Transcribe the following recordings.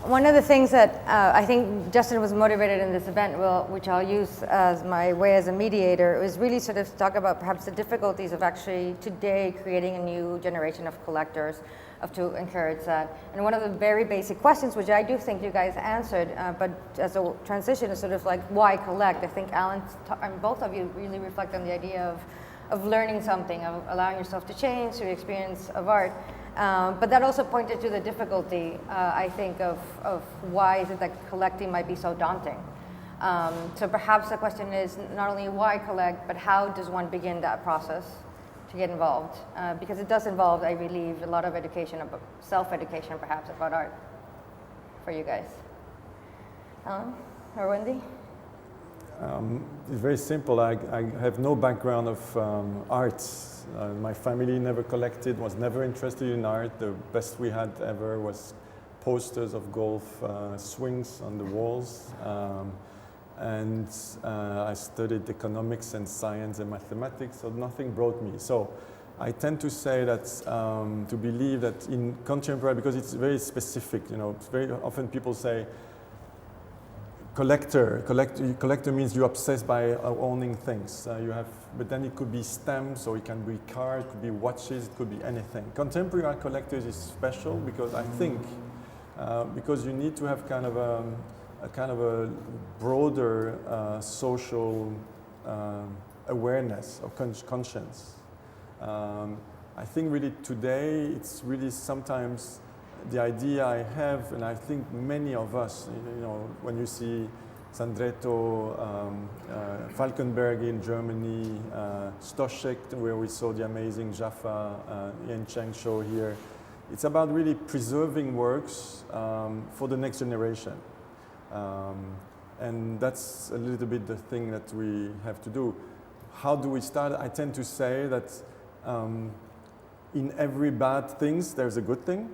One of the things that I think Justin was motivated in this event, which I'll use as my way as a mediator, is really sort of talk about perhaps the difficulties of actually today creating a new generation of collectors, to encourage that. And one of the very basic questions, which I do think you guys answered, but as a transition is sort of like, why collect? I think Alan and both of you really reflect on the idea of learning something, of allowing yourself to change through the experience of art. But that also pointed to the difficulty, I think, of why is it that collecting might be so daunting. So perhaps the question is not only why collect, but how does one begin that process to get involved? Because it does involve, I believe, a lot of education, self-education perhaps, about art for you guys. Alain or Wendy? It's very simple. I have no background of arts. My family never collected, was never interested in art. The best we had ever was posters of golf swings on the walls. And I studied economics and science and mathematics, so nothing brought me. So I tend to say that, to believe that in contemporary, because it's very specific, you know, very often people say, collector means you're obsessed by owning things. But then it could be stamps, or it can be cars, it could be watches, it could be anything. Contemporary art collectors is special because I think, because you need to have kind of a broader social awareness or conscience. I think really today it's really sometimes the idea I have, and I think many of us, you know, when you see Sandretto, Falkenberg in Germany, Stoschek, where we saw the amazing Jaffa Yen Cheng show here, it's about really preserving works for the next generation. And that's a little bit the thing that we have to do. How do we start? I tend to say that in every bad thing, there's a good thing.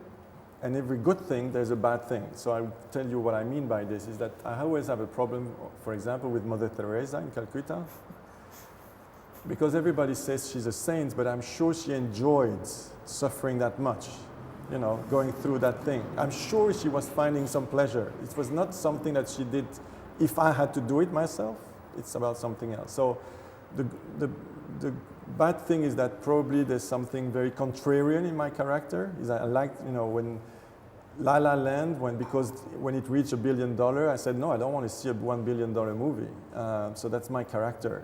And every good thing, there's a bad thing. So I'll tell you what I mean by this, is that I always have a problem, for example, with Mother Teresa in Calcutta. Because everybody says she's a saint, but I'm sure she enjoyed suffering that much, you know, going through that thing. I'm sure she was finding some pleasure. It was not something that she did if I had to do it myself. It's about something else. So the bad thing is that probably there's something very contrarian in my character. Is I like, you know, when La La Land, because when it reached $1 billion, I said, no, I don't want to see a $1 billion movie. So that's my character.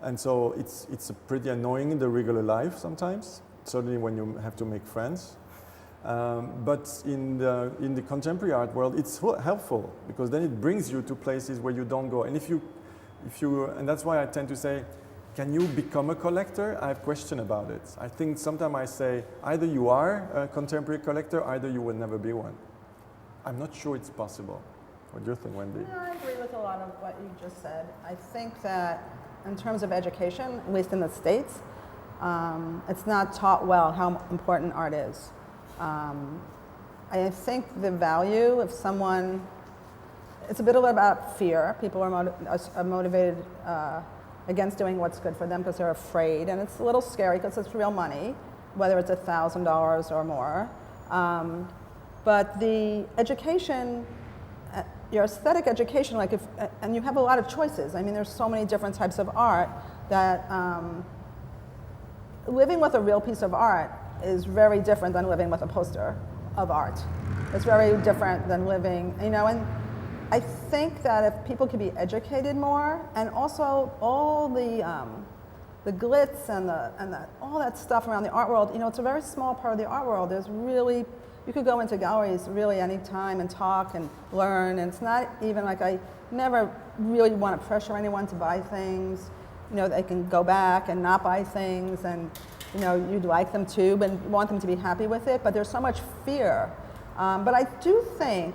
And so it's pretty annoying in the regular life sometimes, certainly when you have to make friends. But in the contemporary art world, it's helpful because then it brings you to places where you don't go. And and that's why I tend to say, can you become a collector? I have question about it. I think sometimes I say, either you are a contemporary collector, either you will never be one. I'm not sure it's possible. What do you think, Wendy? Yeah, I agree with a lot of what you just said. I think that in terms of education, at least in the States, it's not taught well how important art is. I think the value of someone, it's a bit about fear. People are motivated against doing what's good for them because they're afraid, and it's a little scary because it's real money, whether it's $1,000 or more. But the education, your aesthetic education, and you have a lot of choices. I mean, there's so many different types of art that living with a real piece of art is very different than living with a poster of art. It's very different than living, you know, and I think that if people could be educated more, and also all the glitz and all that stuff around the art world, you know, it's a very small part of the art world. There's really, you could go into galleries really any time and talk and learn, and it's not even like, I never really want to pressure anyone to buy things. You know, they can go back and not buy things, and you know, you'd like them to, but want them to be happy with it, but there's so much fear. But I do think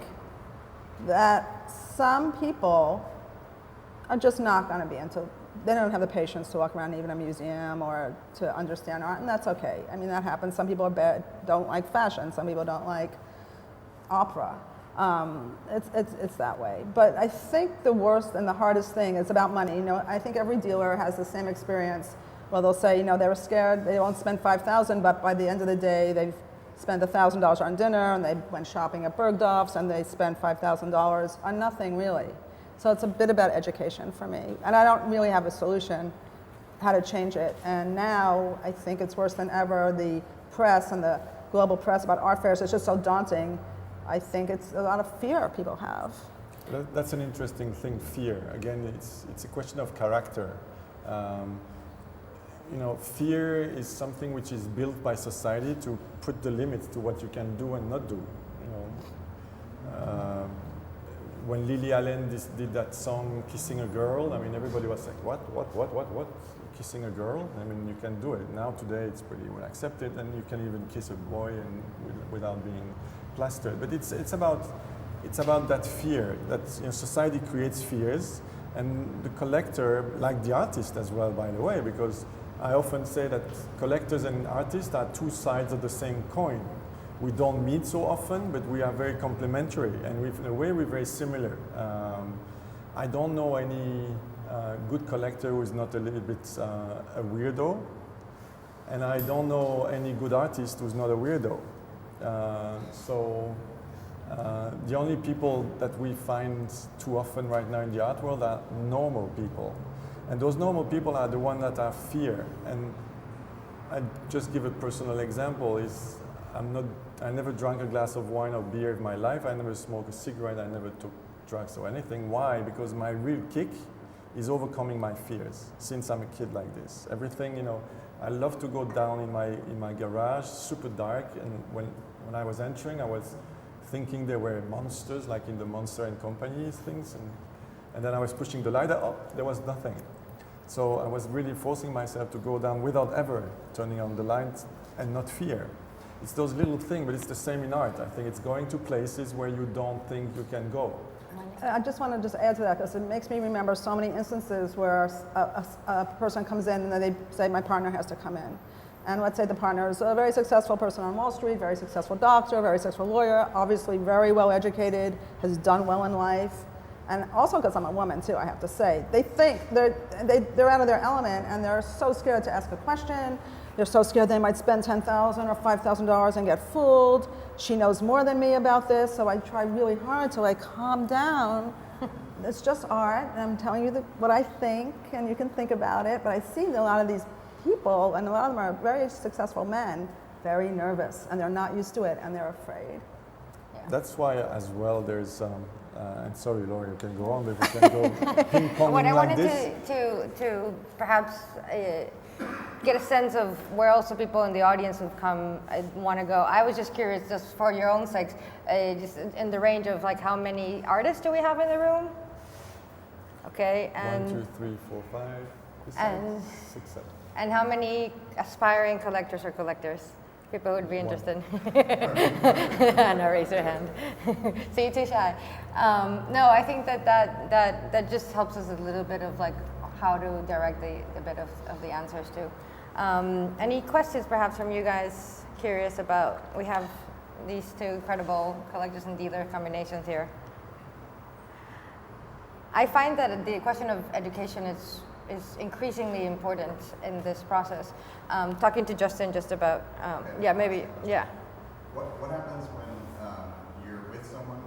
that some people are just not going to be into, they don't have the patience to walk around even a museum or to understand art, and that's okay. I mean, that happens. Some people don't like fashion. Some people don't like opera. It's that way. But I think the worst and the hardest thing is about money. You know, I think every dealer has the same experience. Well, they'll say, you know, they were scared, they won't spend $5,000, but by the end of the day, they've spent $1,000 on dinner, and they went shopping at Bergdorf's, and they spent $5,000 on nothing really. So it's a bit about education for me, and I don't really have a solution how to change it. And now I think it's worse than ever. The press and the global press about art fairs is just so daunting. I think it's a lot of fear people have. That's an interesting thing, fear. Again, it's a question of character. Fear is something which is built by society to put the limits to what you can do and not do. When Lily Allen did that song, Kissing a Girl, I mean, everybody was like, what? Kissing a girl? I mean, you can do it. Now, today, it's pretty well accepted, and you can even kiss a boy without being plastered. But it's about that fear, that society creates fears, and the collector, like the artist as well, by the way, because I often say that collectors and artists are two sides of the same coin. We don't meet so often, but we are very complementary, and in a way we're very similar. I don't know any good collector who is not a little bit a weirdo, and I don't know any good artist who's not a weirdo. The only people that we find too often right now in the art world are normal people, and those normal people are the ones that have fear. And I just give a personal example: I never drank a glass of wine or beer in my life. I never smoked a cigarette. I never took drugs or anything. Why? Because my real kick is overcoming my fears since I'm a kid like this. Everything, I love to go down in my garage, super dark, and when I was entering, I was thinking there were monsters, like in the Monster and Company things, and then I was pushing the light up, there was nothing. So I was really forcing myself to go down without ever turning on the light and not fear. It's those little things, but it's the same in art. I think it's going to places where you don't think you can go. I just want to add to that, because it makes me remember so many instances where a person comes in and then they say, my partner has to come in. And let's say the partner is a very successful person on Wall Street, very successful doctor, very successful lawyer, obviously very well educated, has done well in life. And also because I'm a woman too, I have to say. They think they're out of their element, and they're so scared to ask a question. They're so scared they might spend $10,000 or $5,000 and get fooled. She knows more than me about this, so I try really hard to calm down. It's just art, and I'm telling you what I think, and you can think about it. But I see a lot of these people, and a lot of them are very successful men, very nervous, and they're not used to it, and they're afraid. Yeah. That's why, as well, there's. And sorry, Laure, you can go on, but we can go ping-ponging What I like wanted this. to perhaps get a sense of where also people in the audience who've come want to go. I was just curious, just for your own sakes, just in the range of how many artists do we have in the room? Okay, and 1, 2, 3, 4, 5, and 6, 7. And how many aspiring collectors or collectors? People would be interested. No, raise your hand. So you're too shy. No, I think that just helps us a little bit of how to direct the bit of the answers too. Any questions perhaps from you guys? Curious about, we have these two incredible collectors and dealer combinations here. I find that the question of education is increasingly important in this process. Talking to Justin just about, yeah, maybe, yeah. What happens when you're with someone,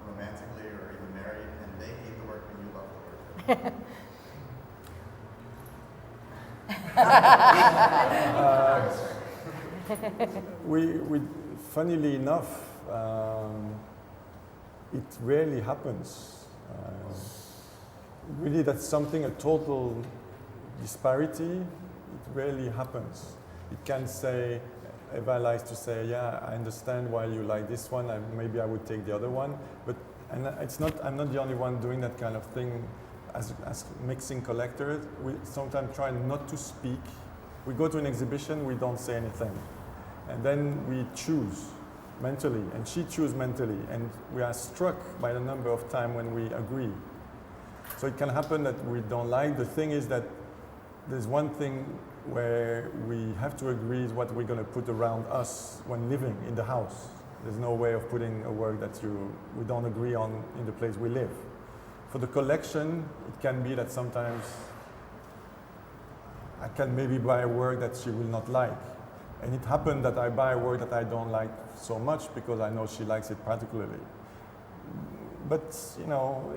romantically or even married, and they hate the work and you love the work? We funnily enough, it rarely happens. Really, that's something, a total disparity, it rarely happens. It can say, Eva likes to say, yeah, I understand why you like this one, maybe I would take the other one, but I'm not the only one doing that kind of thing. As mixing collectors, we sometimes try not to speak. We go to an exhibition, we don't say anything. And then we choose mentally, and she chooses mentally, and we are struck by the number of times when we agree. So it can happen that we don't like. The thing is that there's one thing where we have to agree is what we're going to put around us when living in the house. There's no way of putting a work that we don't agree on in the place we live. For the collection, it can be that sometimes I can maybe buy a work that she will not like. And it happened that I buy a work that I don't like so much because I know she likes it particularly. But, you know,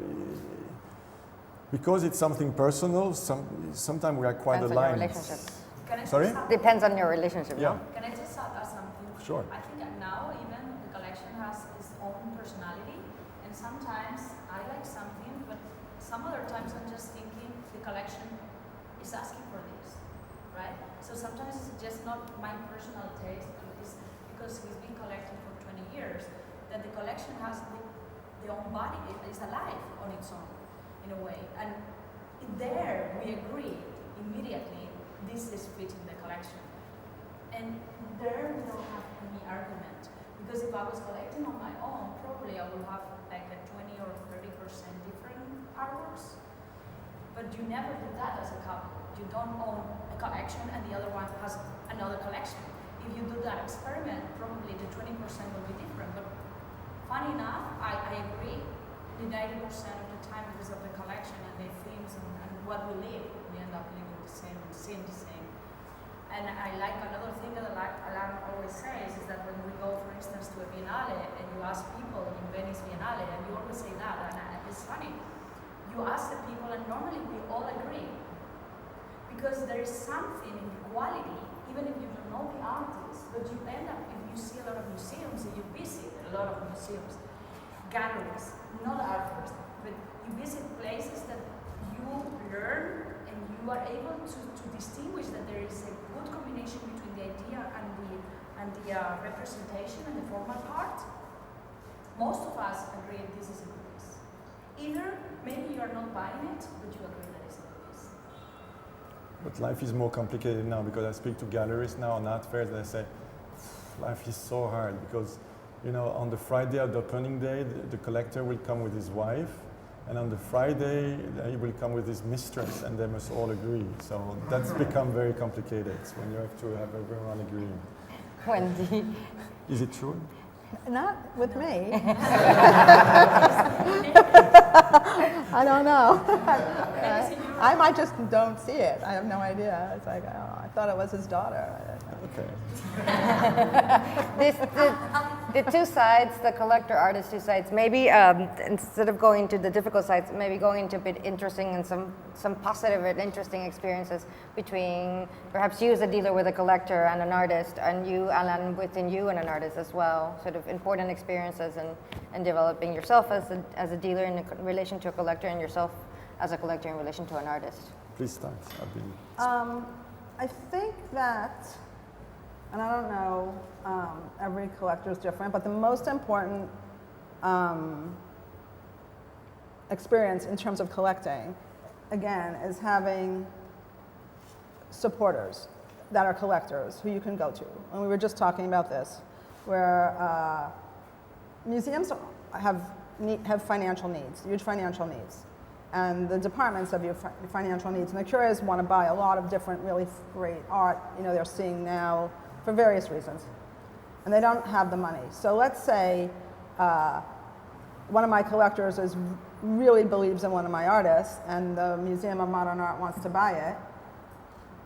because it's something personal, sometimes we are quite Depends on your aligned. relationship. Can I Sorry? just add- Depends on your relationship. Yeah. Can I just add something? Sure. I think that now even the collection has its own personality, and sometimes I like something, but some other times I'm just thinking the collection is asking for this, right? So sometimes it's just not my personal taste, and it's because he's been collecting for 20 years that the collection has the own body, it's alive on its own in a way, and there we agree immediately. This is fitting the collection. And there we don't have any argument. Because if I was collecting on my own, probably I would have like a 20 or 30% different artworks. But you never do that as a couple. You don't own a collection and the other one has another collection. If you do that experiment, probably the 20% will be different. But funny enough, I agree. The 90% of the time because of the collection and the themes and what we live, we end up living the same and seeing the same. And I like another thing that Alain always says is that when we go, for instance, to a Biennale and you ask people in Venice Biennale, and you always say that, and it's funny, you ask the people and normally we all agree. Because there is something in the quality, even if you don't know the artist, but you end up, if you see a lot of museums, and you visit a lot of museums, galleries, not art first, but you visit places that you learn and you are able to distinguish that there is a good combination between the idea and the representation and the formal part. Most of us agree this is a good piece. Either maybe you are not buying it, but you agree that it's a good piece. But life is more complicated now because I speak to gallerists now on art fairs and they say, life is so hard because, you know, on the Friday of the opening day, the collector will come with his wife, and on the Friday, he will come with his mistress, and they must all agree. So that's become very complicated when you have to have everyone agreeing. Wendy. Is it true? Not with me. I don't know. I might just don't see it. I have no idea. It's like, oh, I thought it was his daughter. Okay. The two sides, the collector artist two sides, maybe instead of going to the difficult sides, maybe going into a bit interesting and some positive and interesting experiences between perhaps you as a dealer with a collector and an artist, and you, Alain, within you and an artist as well. Sort of important experiences and developing yourself as a dealer in relation to a collector and yourself as a collector in relation to an artist. Please start. I think that, and I don't know, every collector is different, but the most important experience in terms of collecting, again, is having supporters that are collectors who you can go to. And we were just talking about this, where museums have financial needs, huge financial needs. And the departments have financial needs. And the curators want to buy a lot of different really great art, you know, they're seeing now for various reasons. And they don't have the money. So let's say one of my collectors really believes in one of my artists and the Museum of Modern Art wants to buy it.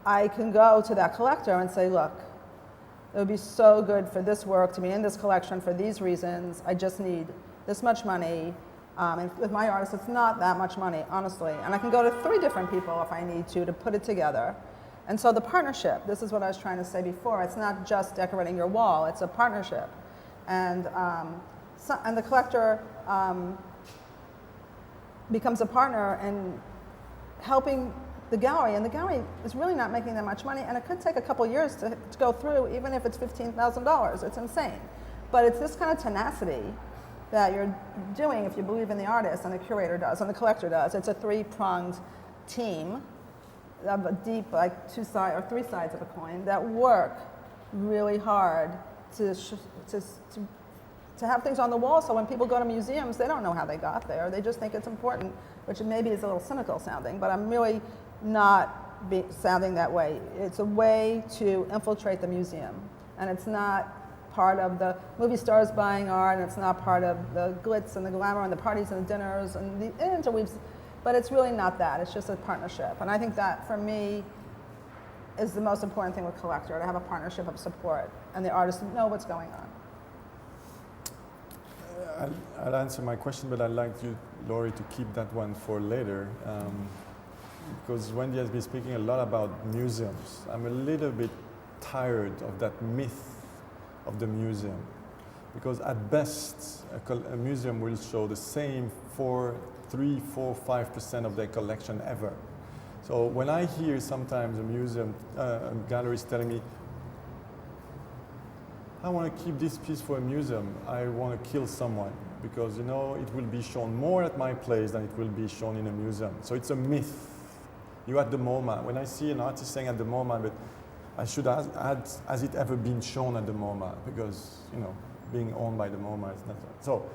I can go to that collector and say, look, it would be so good for this work to be in this collection for these reasons. I just need this much money. And with my artist, it's not that much money, honestly. And I can go to 3 different people if I need to put it together. And so the partnership, this is what I was trying to say before, it's not just decorating your wall, it's a partnership. And the collector becomes a partner in helping the gallery, and the gallery is really not making that much money, and it could take a couple years to go through, even if it's $15,000. It's insane. But it's this kind of tenacity that you're doing if you believe in the artist, and the curator does, and the collector does. It's a 3-pronged team of a deep, like 2 sides or 3 sides of a coin that work really hard to have things on the wall. So when people go to museums, they don't know how they got there. They just think it's important, which maybe is a little cynical sounding, but I'm really not sounding that way. It's a way to infiltrate the museum, and it's not part of the movie stars buying art, and it's not part of the glitz and the glamour and the parties and the dinners and the interweaves, but it's really not that. It's just a partnership. And I think that, for me, is the most important thing with collector, to have a partnership of support and the artists know what's going on. I'll answer my question, but I'd like you, Laurie, to keep that one for later. Because Wendy has been speaking a lot about museums. I'm a little bit tired of that myth of the museum. Because at best, a museum will show the same 3, 4, 5% of their collection ever. So when I hear sometimes a museum, a gallerist telling me, I want to keep this piece for a museum, I want to kill someone, because you know it will be shown more at my place than it will be shown in a museum. So it's a myth. You're at the MoMA. When I see an artist saying at the MoMA, but I should add, has it ever been shown at the MoMA? Because, you know, being owned by the MoMA is not. So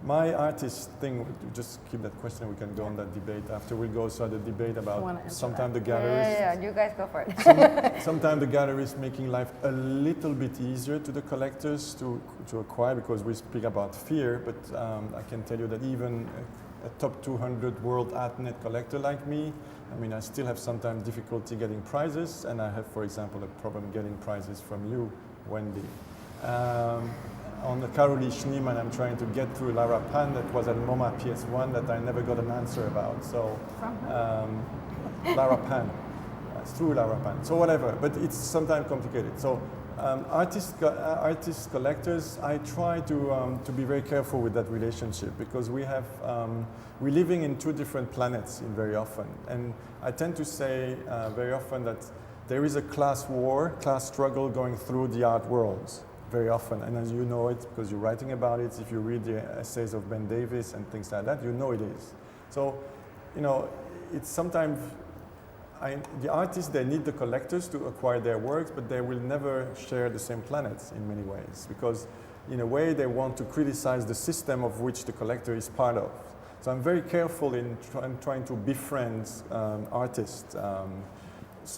my artist thing, just keep that question, we can go on that debate after. We'll go so the debate about sometimes the gallerist. Yeah, you guys go for it. Sometimes the gallerist making life a little bit easier to the collectors to acquire, because we speak about fear, but I can tell you that even a top 200 world ArtNet collector like me, I mean, I still have sometimes difficulty getting prizes, and I have, for example, a problem getting prizes from you, Wendy. On the Carolee Schneemann, I'm trying to get through Lara Pan that was at MoMA PS1 that I never got an answer about. So, Lara Pan, through Lara Pan. So whatever, but it's sometimes complicated. So artist collectors, I try to be very careful with that relationship, because we're living in two different planets very often. And I tend to say very often that there is a class struggle going through the art world. Very often, and as you know it because you're writing about it, if you read the essays of Ben Davis and things like that, you know it is. So, you know, it's sometimes, the artists, they need the collectors to acquire their works, but they will never share the same planets in many ways, because in a way they want to criticize the system of which the collector is part of. So I'm very careful in trying to befriend artists,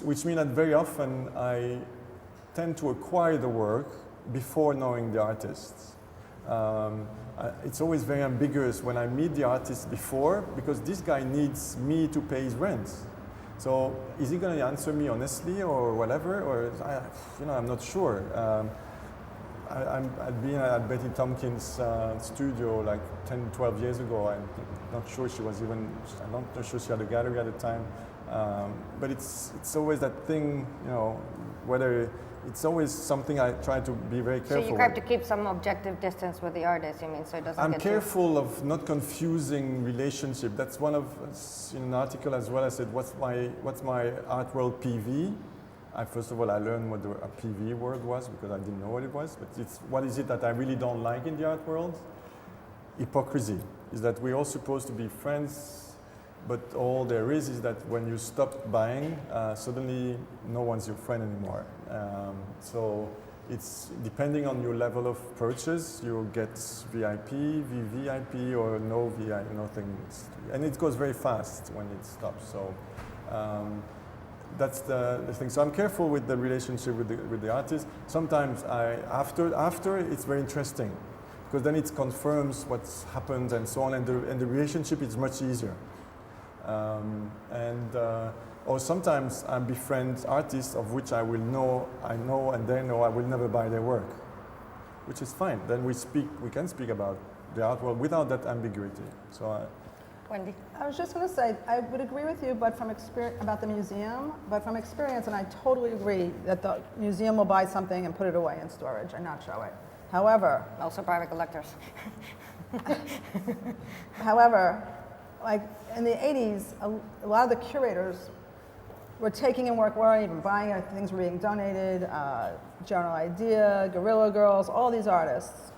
which means that very often I tend to acquire the work before knowing the artists. It's always very ambiguous when I meet the artist before, because this guy needs me to pay his rent. So is he going to answer me honestly or whatever? Or I'm not sure. I'd been at Betty Tompkins' studio like 10, 12 years ago. I'm not sure she was even. I'm not sure she had a gallery at the time. But it's always that thing, you know, whether. It's always something I try to be very careful with. So you have to keep some objective distance with the artist, you mean, so it doesn't I'm get careful of not confusing relationship. That's one of, in an article as well, I said, what's my art world PV? First of all, I learned what a PV word was, because I didn't know what it was, but it's what is it that I really don't like in the art world? Hypocrisy. Is that we're all supposed to be friends, but all there is that when you stop buying, suddenly no one's your friend anymore. So it's depending on your level of purchase, you'll get VIP, VVIP, or no VIP, nothing. And it goes very fast when it stops. So that's the thing. So I'm careful with the relationship with the artist. Sometimes after it's very interesting, because then it confirms what's happened and so on, and the relationship is much easier. Or sometimes I befriend artists of which I know and they know I will never buy their work, which is fine. Then we can speak about the art world without that ambiguity. So, Wendy? I was just going to say, I would agree with you, but from about the museum, but from experience, and I totally agree that the museum will buy something and put it away in storage and not show it. However, Also private collectors. However, like in the 80s, a lot of the curators were taking in work, weren't even buying it, things were being donated, General Idea, Guerrilla Girls, all these artists.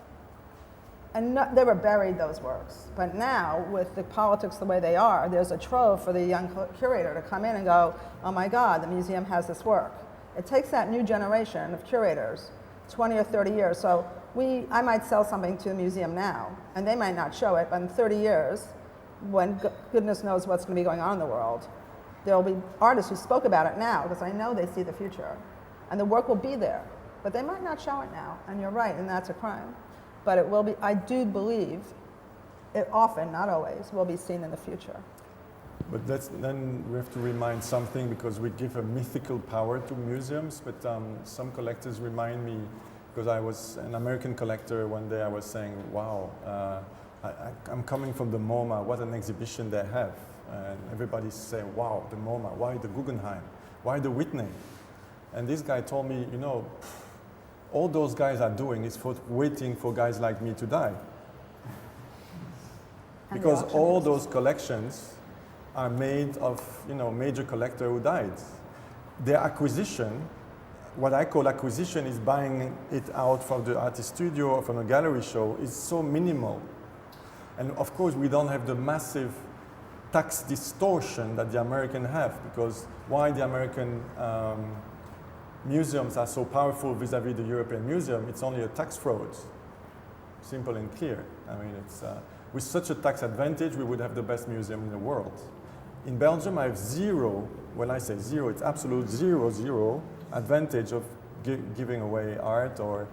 And they were buried, those works. But now, with the politics the way they are, there's a trove for the young curator to come in and go, oh my God, the museum has this work. It takes that new generation of curators, 20 or 30 years. So I might sell something to the museum now, and they might not show it, but in 30 years, when goodness knows what's going to be going on in the world, there will be artists who spoke about it now, because I know they see the future. And the work will be there, but they might not show it now. And you're right, and that's a crime. But it will be, I do believe, it often, not always, will be seen in the future. But then we have to remind something, because we give a mythical power to museums, but some collectors remind me, because I was an American collector, one day I was saying, wow, I'm coming from the MoMA, what an exhibition they have. And everybody say, wow, the MoMA, why the Guggenheim, why the Whitney? And this guy told me, you know, all those guys are doing is waiting for guys like me to die. Because all those collections are made of, you know, major collector who died. Their acquisition, what I call acquisition, is buying it out from the artist studio or from a gallery show, is so minimal. And of course, we don't have the massive tax distortion that the Americans have, because why the American museums are so powerful vis-a-vis the European museum, it's only a tax fraud. Simple and clear. I mean, it's, with such a tax advantage, we would have the best museum in the world. In Belgium, I have zero, when I say zero, it's absolute zero advantage of giving away art or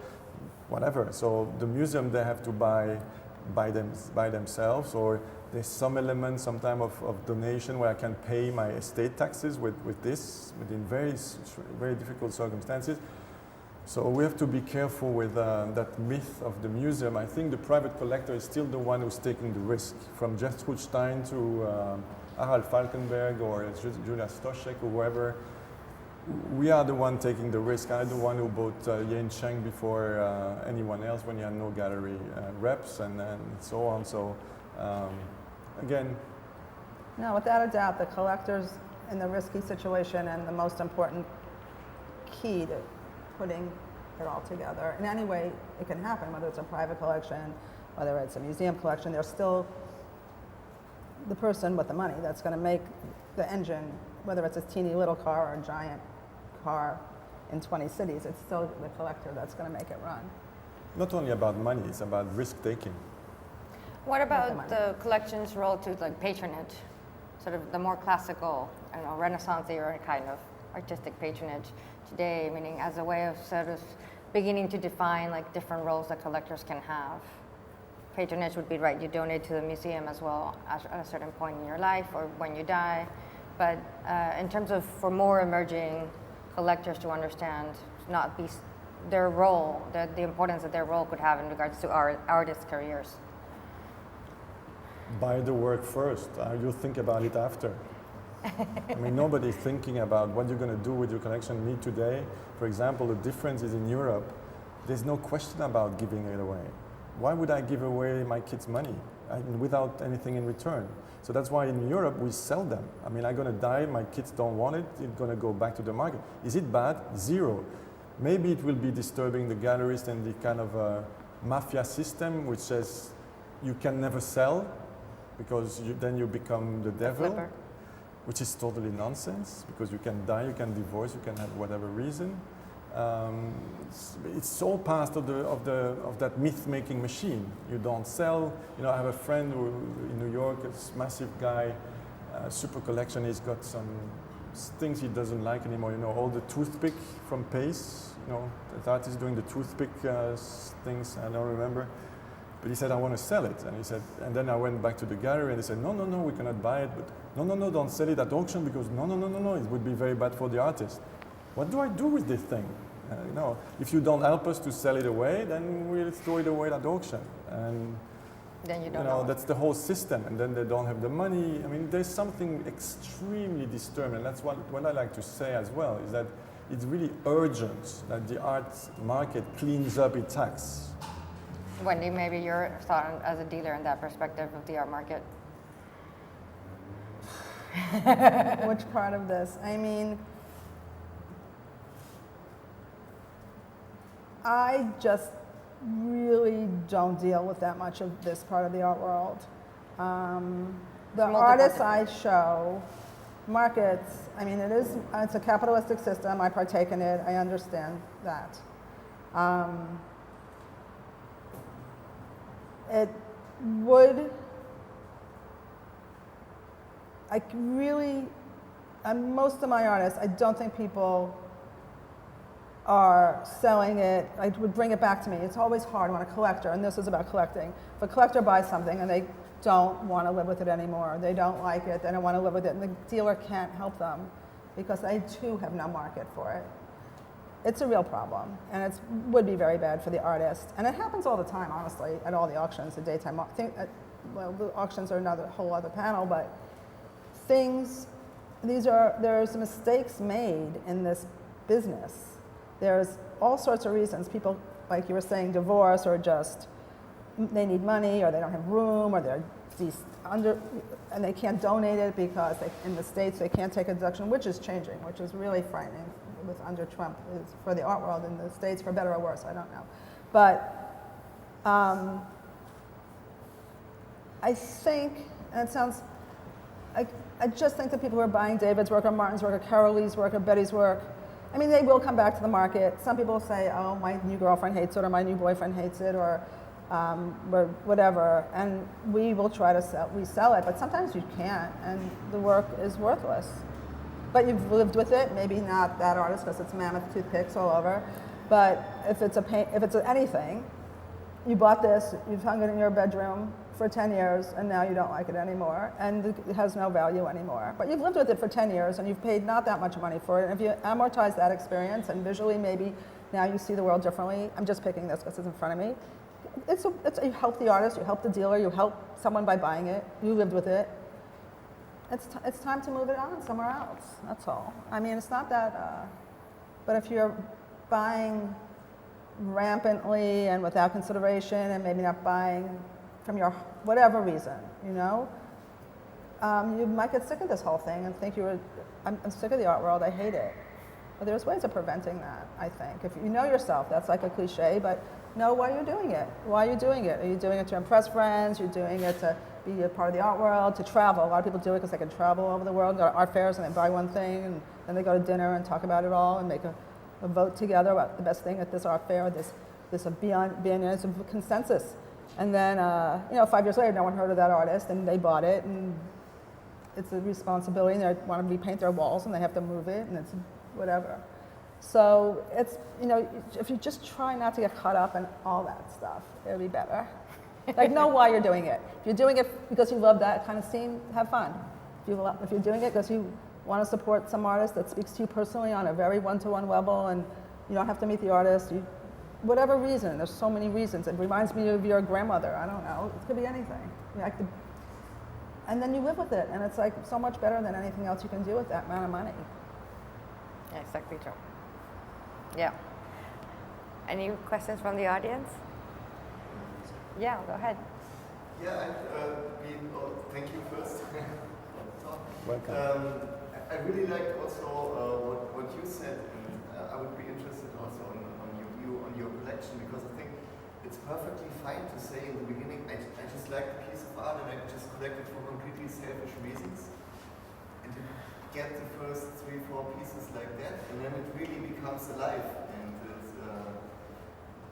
whatever. So the museum, they have to buy themselves, or there's some element sometime of donation where I can pay my estate taxes with this, within very difficult circumstances. So we have to be careful with that myth of the museum. I think the private collector is still the one who's taking the risk. From Gertrude Stein to Harald Falkenberg or Julia Stoschek or whoever, we are the one taking the risk. I'm the one who bought Yen Cheng before anyone else, when you had no gallery reps and so on. So again. No, without a doubt, the collector's in the risky situation, and the most important key to putting it all together. In any way it can happen, whether it's a private collection, whether it's a museum collection, there's still the person with the money that's going to make the engine, whether it's a teeny little car or a giant car in 20 cities, it's still the collector that's going to make it run. Not only about money, it's about risk-taking. What about the collection's role to like patronage? Sort of the more classical, I don't know, Renaissance era kind of artistic patronage today, meaning as a way of sort of beginning to define like different roles that collectors can have. Patronage would be, right, you donate to the museum as well at a certain point in your life or when you die. But in terms of for more emerging collectors to understand, not be their role, the importance that their role could have in regards to artists' careers. Buy the work first. You'll think about it after. I mean, nobody's thinking about what you're going to do with your collection. Me today, for example, the difference is in Europe, there's no question about giving it away. Why would I give away my kids' money without anything in return? So that's why in Europe we sell them. I mean, I'm going to die, my kids don't want it, it's going to go back to the market. Is it bad? Zero. Maybe it will be disturbing the gallerist and the kind of mafia system which says you can never sell because then you become the devil, which is totally nonsense, because you can die, you can divorce, you can have whatever reason. It's all part of that myth-making machine. You don't sell. You know, I have a friend who, in New York, a massive guy, super collection. He's got some things he doesn't like anymore. You know, all the toothpick from Pace. You know, that artist doing the toothpick things. I don't remember. But he said, I want to sell it. And he said, and then I went back to the gallery and they said, no, we cannot buy it. But no, don't sell it at auction because no, it would be very bad for the artist. What do I do with this thing? You know, if you don't help us to sell it away, then we'll throw it away at auction. And then you don't know, that's the whole system. And then they don't have the money. I mean, there's something extremely disturbing. And that's what I like to say as well, is that it's really urgent that the art market cleans up its acts. Wendy, maybe your thought as a dealer in that perspective of the art market. Which part of this? I mean, I just really don't deal with that much of this part of the art world. The artists I show, markets, I mean, it's a capitalistic system. I partake in it. I understand that. It would, most of my artists, I don't think people are selling it. I would bring it back to me. It's always hard when a collector, and this is about collecting, if a collector buys something and they don't want to live with it anymore. They don't like it. They don't want to live with it. And the dealer can't help them because they too have no market for it. It's a real problem, and it would be very bad for the artist. And it happens all the time, honestly, at all the auctions, the daytime. Well, the auctions are another whole other panel, but there's mistakes made in this business. There's all sorts of reasons. People, like you were saying, divorce, or just they need money, or they don't have room, or they're and they can't donate it because in the States they can't take a deduction, which is changing, which is really frightening with under Trump for the art world in the States, for better or worse, I don't know. But I think, and it sounds, I just think that people who are buying David's work or Martin's work or Carol Lee's work or Betty's work, I mean, they will come back to the market. Some people say, oh, my new girlfriend hates it, or my new boyfriend hates it, or whatever, and we will try to resell it, but sometimes you can't, and the work is worthless. But you've lived with it, maybe not that artist because it's mammoth toothpicks all over, but if it's anything, you bought this, you've hung it in your bedroom for 10 years, and now you don't like it anymore, and it has no value anymore. But you've lived with it for 10 years, and you've paid not that much money for it, and if you amortize that experience, and visually maybe now you see the world differently, I'm just picking this because it's in front of me, you help the artist, you help the dealer, you help someone by buying it, you lived with it. It's time to move it on somewhere else, that's all. I mean, it's not that, but if you're buying rampantly and without consideration and maybe not buying from your whatever reason, you might get sick of this whole thing and think I'm sick of the art world, I hate it. But there's ways of preventing that, I think. If you know yourself, that's like a cliche, but know why you're doing it. Why are you doing it? Are you doing it to impress friends? You're doing it to be a part of the art world, to travel. A lot of people do it because they can travel over the world, go to art fairs and they buy one thing, and then they go to dinner and talk about it all and make a vote together about the best thing at this art fair, this beyond consensus. And then, 5 years later, no one heard of that artist, and they bought it, and it's a responsibility, and they want to repaint their walls, and they have to move it, and it's whatever. So it's, if you just try not to get caught up in all that stuff, it'll be better. Like, know why you're doing it. If you're doing it because you love that kind of scene, have fun. If you're doing it because you want to support some artist that speaks to you personally on a very one-to-one level, and you don't have to meet the artist, whatever reason, there's so many reasons. It reminds me of your grandmother, I don't know, it could be anything. And then you live with it, and it's like so much better than anything else you can do with that amount of money. Yeah, exactly true. Yeah. Any questions from the audience? Yeah, go ahead. Yeah, thank you first. Welcome. I really liked also what you said, and I would be interested also on your view on your collection, because I think it's perfectly fine to say in the beginning, I just like the piece of art and I just collect it for completely selfish reasons. And you get the first 3-4 pieces like that, and then it really becomes alive, and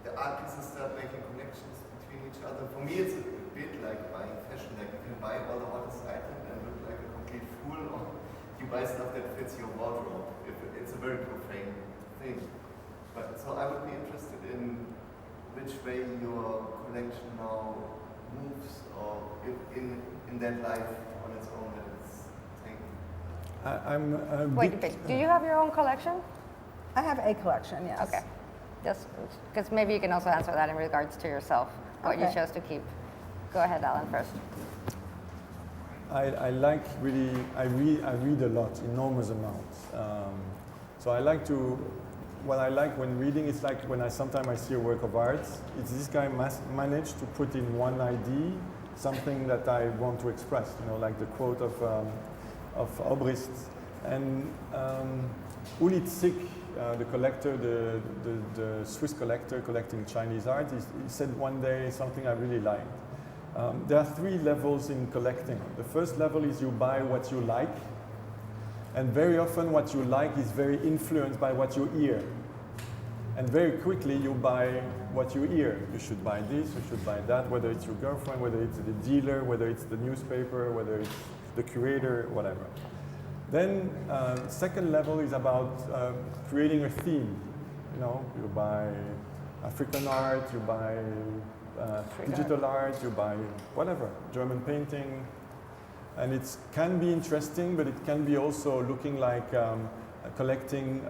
the art pieces start making connections between each other. For me, it's a bit like buying fashion. Like, you can buy all the hottest items and look like a complete fool, or you buy stuff that fits your wardrobe. It's a very profane thing. But so I would be interested in which way your collection now moves, or in that life on its own that it's taking. Wait, do you have your own collection? I have a collection, yes. Okay. Just because maybe you can also answer that in regards to yourself, what you chose to keep. Go ahead, Alain, first. I like really, I read a lot, enormous amounts. So I like to, what I like when reading is like when sometimes I see a work of art, it's this guy managed to put in one idea something that I want to express, like the quote of Obrist. And Uli Zik, the collector, the Swiss collector collecting Chinese art, he said one day something I really liked. There are 3 levels in collecting. The first level is you buy what you like, and very often what you like is very influenced by what you hear. And very quickly you buy what you hear. You should buy this, you should buy that, whether it's your girlfriend, whether it's the dealer, whether it's the newspaper, whether it's the curator, whatever. Then second level is about creating a theme. You buy African art, you buy digital art, you buy whatever, German painting. And it can be interesting, but it can be also looking like collecting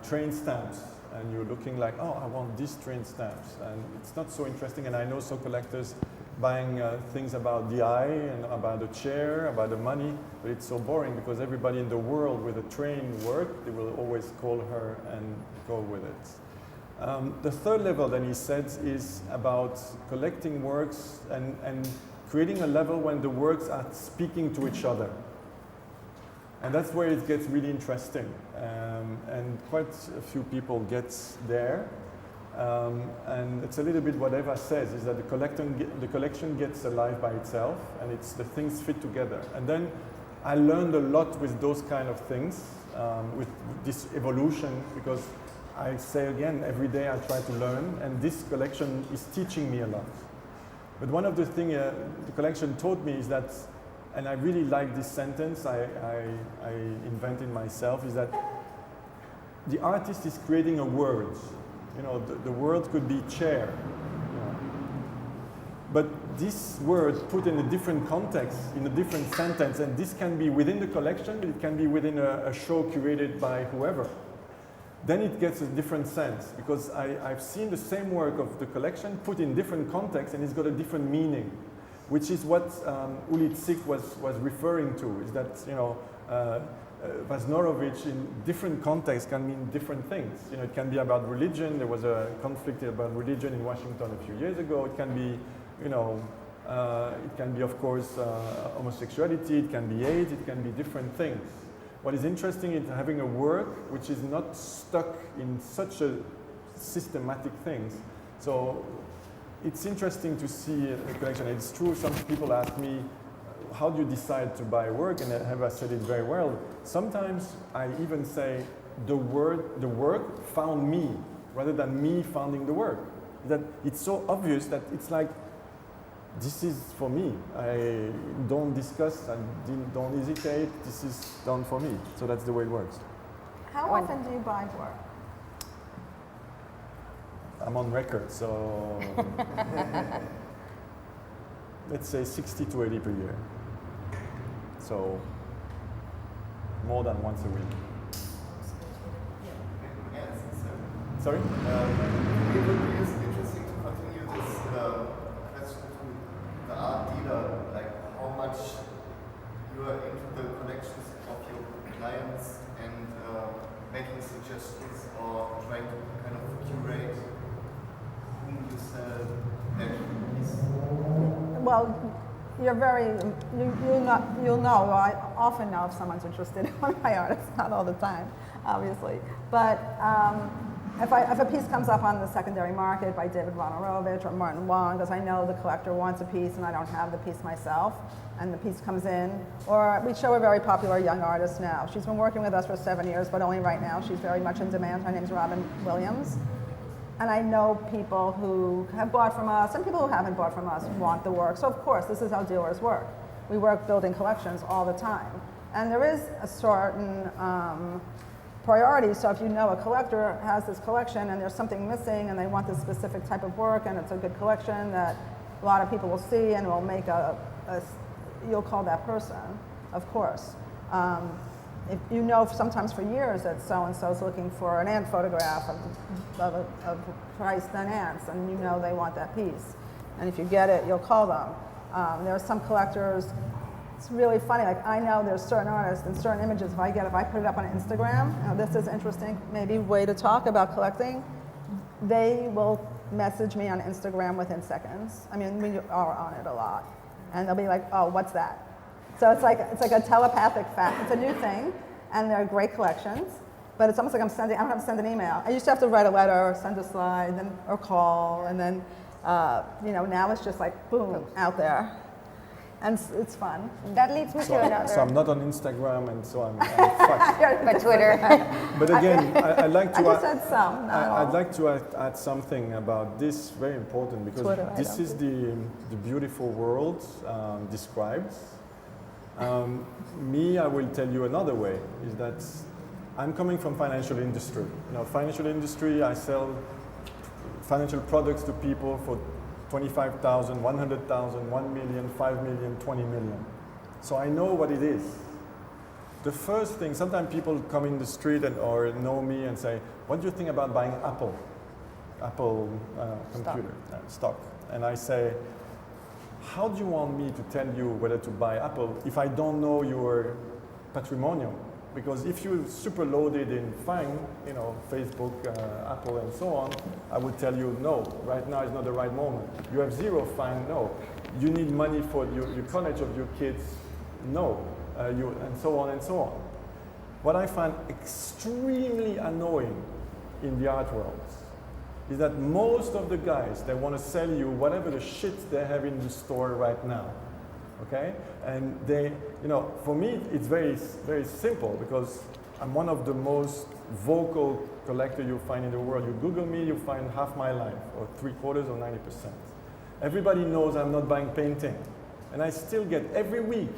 train stamps. And you're looking like, oh, I want these train stamps. And it's not so interesting. And I know some collectors buying things about the eye and about the chair, about the money, but it's so boring because everybody in the world with a train work, they will always call her and go with it. The third level, then he said, is about collecting works and creating a level when the works are speaking to each other. And that's where it gets really interesting. And quite a few people get there. And it's a little bit what Eva says, is that the collection gets alive by itself, and it's the things fit together. And then I learned a lot with those kind of things, with this evolution, because I say again, every day I try to learn, and this collection is teaching me a lot. But one of the things the collection taught me is that, and I really like this sentence I invented myself, is that the artist is creating a word. You know, the word could be chair. You know. But this word put in a different context, in a different sentence, and this can be within the collection, but it can be within a show curated by whoever. Then it gets a different sense, because I've seen the same work of the collection put in different contexts, and it's got a different meaning, which is what Uli Zik was referring to, is that, you know, Vaznorovich in different contexts can mean different things. You know, it can be about religion. There was a conflict about religion in Washington a few years ago. It can be, you know, it can be, of course, homosexuality. It can be AIDS. It can be different things. What is interesting is having a work which is not stuck in such a systematic things. So it's interesting to see a collection. It's true, some people ask me, how do you decide to buy work? And Eva said it very well. Sometimes I even say the work found me rather than me finding the work. That it's so obvious that it's like, this is for me. I don't discuss, I don't hesitate. This is done for me. So that's the way it works. How often do you buy work? I'm on record, so let's say 60 to 80 per year. So more than once a week. Sorry? It would be interesting to continue this question to the art dealer, like how much you are into the collections of your clients and making suggestions or trying to kind of curate whom you sell that piece. Well, you're very, you'll know, I often know if someone's interested in one of my artists, not all the time, obviously. But if a piece comes up on the secondary market by David Vonorovich or Martin Wong, because I know the collector wants a piece and I don't have the piece myself, and the piece comes in, or we show a very popular young artist now. She's been working with us for 7 years, but only right now. She's very much in demand. Her name's Robin Williams. And I know people who have bought from us and people who haven't bought from us want the work. So of course, this is how dealers work. We work building collections all the time. And there is a certain priority. So if you know a collector has this collection and there's something missing and they want this specific type of work and it's a good collection that a lot of people will see and will make you'll call that person, of course. If you know sometimes for years that so-and-so is looking for an ant photograph of Christ and ants, and you know they want that piece. And if you get it, you'll call them. There are some collectors, it's really funny, like I know there's certain artists and certain images, if I put it up on Instagram, now this is interesting, maybe way to talk about collecting, they will message me on Instagram within seconds. I mean, we are on it a lot. And they'll be like, oh, what's that? So it's like a telepathic fact. It's a new thing, and they're great collections. But it's almost like I don't have to send an email. I used to have to write a letter or send a slide or call, and then now it's just like boom out there, and it's fun. That leads me to another. So I'm not on Instagram, and so I'm fucked. But Twitter. But again, I'd like to. I just said some. I'd like to add something about this, very important, because Twitter, this is the beautiful world described. Me, I will tell you another way, is that I'm coming from financial industry. Financial industry, I sell financial products to people for 25,000, 100,000, 1 million, 5 million, 20 million. So I know what it is. The first thing, sometimes people come in the street or know me and say, what do you think about buying Apple computer stock? And I say, how do you want me to tell you whether to buy Apple if I don't know your patrimonial? Because if you're super loaded in Facebook, Apple, and so on, I would tell you no. Right now is not the right moment. You have zero, fine, no. You need money for your college of your kids, no. And so on and so on. What I find extremely annoying in the art world is that most of the guys, they want to sell you whatever the shit they have in the store right now. Okay? And they, for me, it's very, very simple because I'm one of the most vocal collectors you'll find in the world. You Google me, you find half my life, or 3/4 or 90%. Everybody knows I'm not buying painting. And I still get every week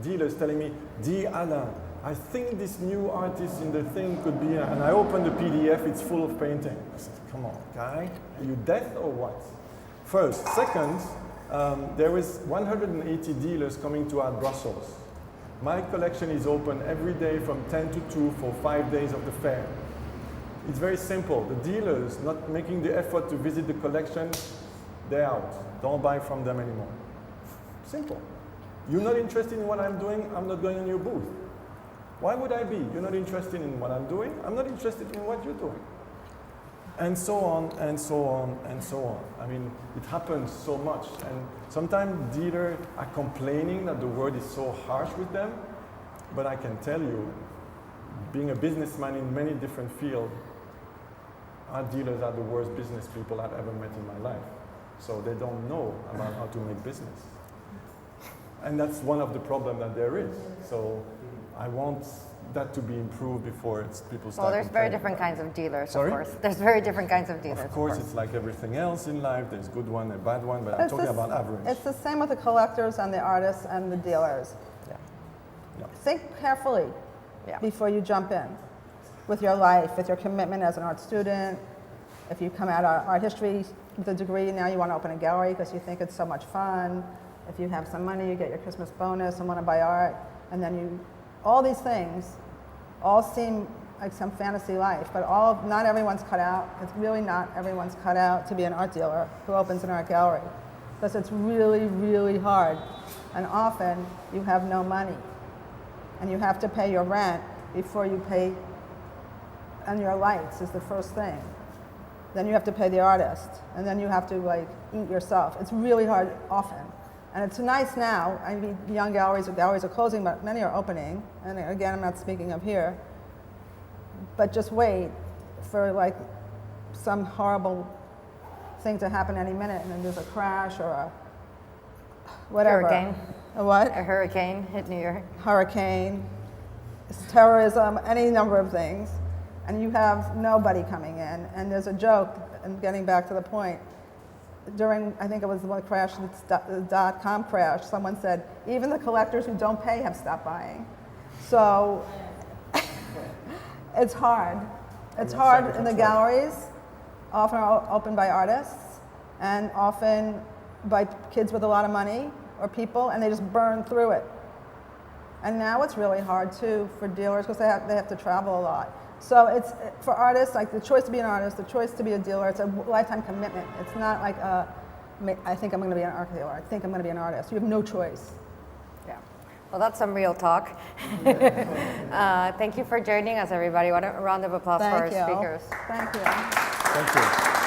dealers telling me, "Dear Alain, I think this new artist in the thing could be," and I open the PDF, it's full of painting. I said, come on, guy, are you deaf or what? First. Second, there is 180 dealers coming to Art Brussels. My collection is open every day from 10 to 2 for 5 days of the fair. It's very simple. The dealers not making the effort to visit the collection, they're out. Don't buy from them anymore. Simple. You're not interested in what I'm doing, I'm not going in your booth. Why would I be? You're not interested in what I'm doing, I'm not interested in what you're doing. And so on, and so on, and so on. I mean, it happens so much. And sometimes dealers are complaining that the word is so harsh with them, but I can tell you, being a businessman in many different fields, our dealers are the worst business people I've ever met in my life. So they don't know about how to make business. And that's one of the problems that there is. So I want that to be improved before people start. Well, there's very different kinds of dealers, Sorry? of course. There's very different kinds of dealers. Of course, it's like everything else in life. There's good one and bad one, but I'm talking about average. It's the same with the collectors and the artists and the dealers. Yeah. Yeah. Think carefully before you jump in with your life, with your commitment as an art student. If you come out of art history with a degree, now you want to open a gallery because you think it's so much fun. If you have some money, you get your Christmas bonus and want to buy art, and then all these things all seem like some fantasy life, but not everyone's cut out. It's really not everyone's cut out to be an art dealer who opens an art gallery, because it's really, really hard. And often you have no money, and you have to pay your rent before you pay, and your lights is the first thing. Then you have to pay the artist, and then you have to eat yourself. It's really hard often. And it's nice now. I mean, young galleries are closing, but many are opening. And again, I'm not speaking of here. But just wait for some horrible thing to happen any minute, and then there's a crash or a whatever. Hurricane. A what? A hurricane hit New York. Hurricane, terrorism, any number of things. And you have nobody coming in. And there's a joke, and getting back to the point, during, I think it was the crash, the .com crash, someone said, even the collectors who don't pay have stopped buying. So it's hard. It's hard in the galleries, often opened by artists, and often by kids with a lot of money or people, and they just burn through it. And now it's really hard too for dealers because they have to travel a lot. So it's, for artists, the choice to be an artist, the choice to be a dealer, it's a lifetime commitment. It's not like, I think I'm going to be an art dealer, I think I'm going to be an artist. You have no choice. Yeah. Well, that's some real talk. Thank you for joining us, everybody. What a round of applause for our speakers. Thank you. Thank you.